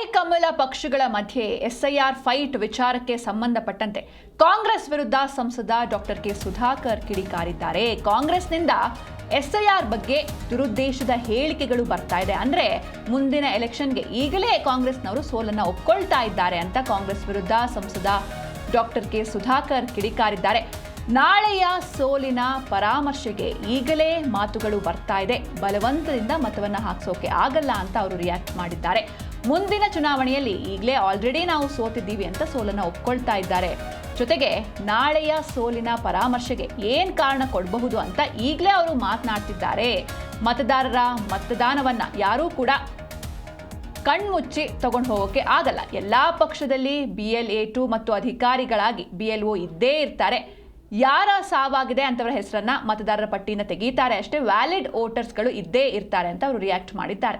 ಟ್ರೈಕಮಲ ಪಕ್ಷಗಳ ಮಧ್ಯೆ SIR fight ವಿಚಾರಕ್ಕೆ ಸಂಬಂಧಪಟ್ಟಂತೆ ಕಾಂಗ್ರೆಸ್ ವಿರುದ್ಧ ಸಂಸದ ಡಾಕ್ಟರ್ ಕೆ ಸುಧಾಕರ್ ಕಿಡಿಕಾರಿದ್ದಾರೆ. ಕಾಂಗ್ರೆಸ್ನಿಂದ ಎಸ್ಐಆರ್ ಬಗ್ಗೆ ದುರುದ್ದೇಶದ ಹೇಳಿಕೆಗಳು ಬರ್ತಾ ಇದೆ. ಅಂದ್ರೆ ಮುಂದಿನ ಎಲೆಕ್ಷನ್ಗೆ ಈಗಲೇ ಕಾಂಗ್ರೆಸ್ನವರು ಸೋಲನ್ನ ಒಪ್ಕೊಳ್ತಾ ಇದ್ದಾರೆ ಅಂತ ಕಾಂಗ್ರೆಸ್ ವಿರುದ್ಧ ಸಂಸದ ಡಾಕ್ಟರ್ ಕೆ ಸುಧಾಕರ್ ಕಿಡಿಕಾರಿದ್ದಾರೆ. ನಾಳೆಯ ಸೋಲಿನ ಪರಾಮರ್ಶೆಗೆ ಈಗಲೇ ಮಾತುಗಳು ಬರ್ತಾ ಇದೆ. ಬಲವಂತದಿಂದ ಮತವನ್ನ ಹಾಕ್ಸೋಕೆ ಆಗಲ್ಲ ಅಂತ ಅವರು ರಿಯಾಕ್ಟ್ ಮಾಡಿದ್ದಾರೆ. ಮುಂದಿನ ಚುನಾವಣೆಯಲ್ಲಿ ಈಗಲೇ ಆಲ್ರೆಡಿ ನಾವು ಸೋತಿದ್ದೀವಿ ಅಂತ ಸೋಲನ್ನ ಒಪ್ಕೊಳ್ತಾ ಇದ್ದಾರೆ. ಜೊತೆಗೆ ನಾಳೆಯ ಸೋಲಿನ ಪರಾಮರ್ಶೆಗೆ ಏನ್ ಕಾರಣ ಕೊಡಬಹುದು ಅಂತ ಈಗಲೇ ಅವರು ಮಾತನಾಡ್ತಿದ್ದಾರೆ. ಮತದಾರರ ಮತದಾನವನ್ನ ಯಾರೂ ಕೂಡ ಕಣ್ಮುಚ್ಚಿ ತಗೊಂಡು ಹೋಗೋಕೆ ಆಗಲ್ಲ. ಎಲ್ಲಾ ಪಕ್ಷದಲ್ಲಿ BLA2 ಮತ್ತು ಅಧಿಕಾರಿಗಳಾಗಿ BLO ಇದ್ದೇ ಇರ್ತಾರೆ. ಯಾರ ಸಾವಾಗಿದೆ ಅಂತವರ ಹೆಸರನ್ನ ಮತದಾರರ ಪಟ್ಟಿನ ತೆಗೀತಾರೆ ಅಷ್ಟೇ. ವ್ಯಾಲಿಡ್ ವೋಟರ್ಸ್ಗಳು ಇದ್ದೇ ಇರ್ತಾರೆ ಅಂತ ಅವರು ರಿಯಾಕ್ಟ್ ಮಾಡಿದ್ದಾರೆ.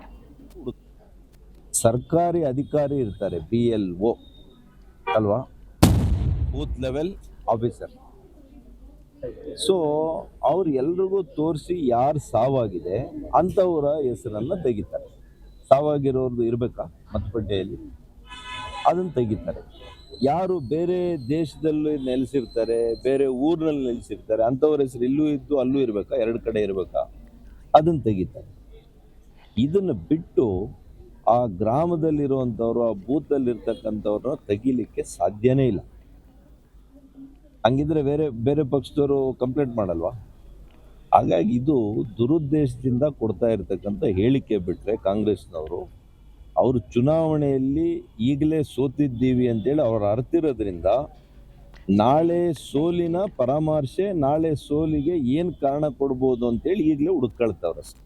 ಸರ್ಕಾರಿ ಅಧಿಕಾರಿ ಇರ್ತಾರೆ, BLO ಅಲ್ವಾ, ಬೂತ್ ಲೆವೆಲ್ ಆಫೀಸರ್. ಸೊ ಅವ್ರು ಎಲ್ರಿಗೂ ತೋರಿಸಿ ಯಾರು ಸಾವಾಗಿದೆ ಅಂಥವರ ಹೆಸರನ್ನು ತೆಗಿತಾರೆ. ಸಾವಾಗಿರೋದು ಇರಬೇಕಾ ಮತಪಟ್ಟಿಯಲ್ಲಿ, ಅದನ್ನು ತೆಗಿತಾರೆ. ಯಾರು ಬೇರೆ ದೇಶದಲ್ಲಿ ನೆಲೆಸಿರ್ತಾರೆ, ಬೇರೆ ಊರಿನಲ್ಲಿ ನೆಲೆಸಿರ್ತಾರೆ ಅಂಥವ್ರ ಹೆಸರು ಇಲ್ಲೂ ಇದ್ದು ಅಲ್ಲೂ ಇರಬೇಕಾ, ಎರಡು ಕಡೆ ಇರಬೇಕಾ, ಅದನ್ನು ತೆಗಿತಾರೆ. ಇದನ್ನು ಬಿಟ್ಟು ಆ ಗ್ರಾಮದಲ್ಲಿರುವಂಥವ್ರು, ಆ ಬೂತಲ್ಲಿರ್ತಕ್ಕಂಥವ್ರನ್ನ ತೆಗಿಲಿಕ್ಕೆ ಸಾಧ್ಯನೇ ಇಲ್ಲ. ಹಂಗಿದ್ರೆ ಬೇರೆ ಬೇರೆ ಪಕ್ಷದವರು ಕಂಪ್ಲೇಂಟ್ ಮಾಡಲ್ವಾ? ಹಾಗಾಗಿ ಇದು ದುರುದ್ದೇಶದಿಂದ ಕೊಡ್ತಾ ಇರ್ತಕ್ಕಂಥ ಹೇಳಿಕೆ. ಬಿಟ್ಟರೆ ಕಾಂಗ್ರೆಸ್ನವರು ಅವರು ಚುನಾವಣೆಯಲ್ಲಿ ಈಗಲೇ ಸೋತಿದ್ದೀವಿ ಅಂತೇಳಿ ಅವ್ರ ಅರ್ತಿರೋದ್ರಿಂದ ನಾಳೆ ಸೋಲಿನ ಪರಾಮರ್ಶೆ, ನಾಳೆ ಸೋಲಿಗೆ ಏನು ಕಾರಣ ಕೊಡ್ಬೋದು ಅಂತೇಳಿ ಈಗಲೇ ಹುಡುಕೊಳ್ತಾವ್ರಷ್ಟೆ.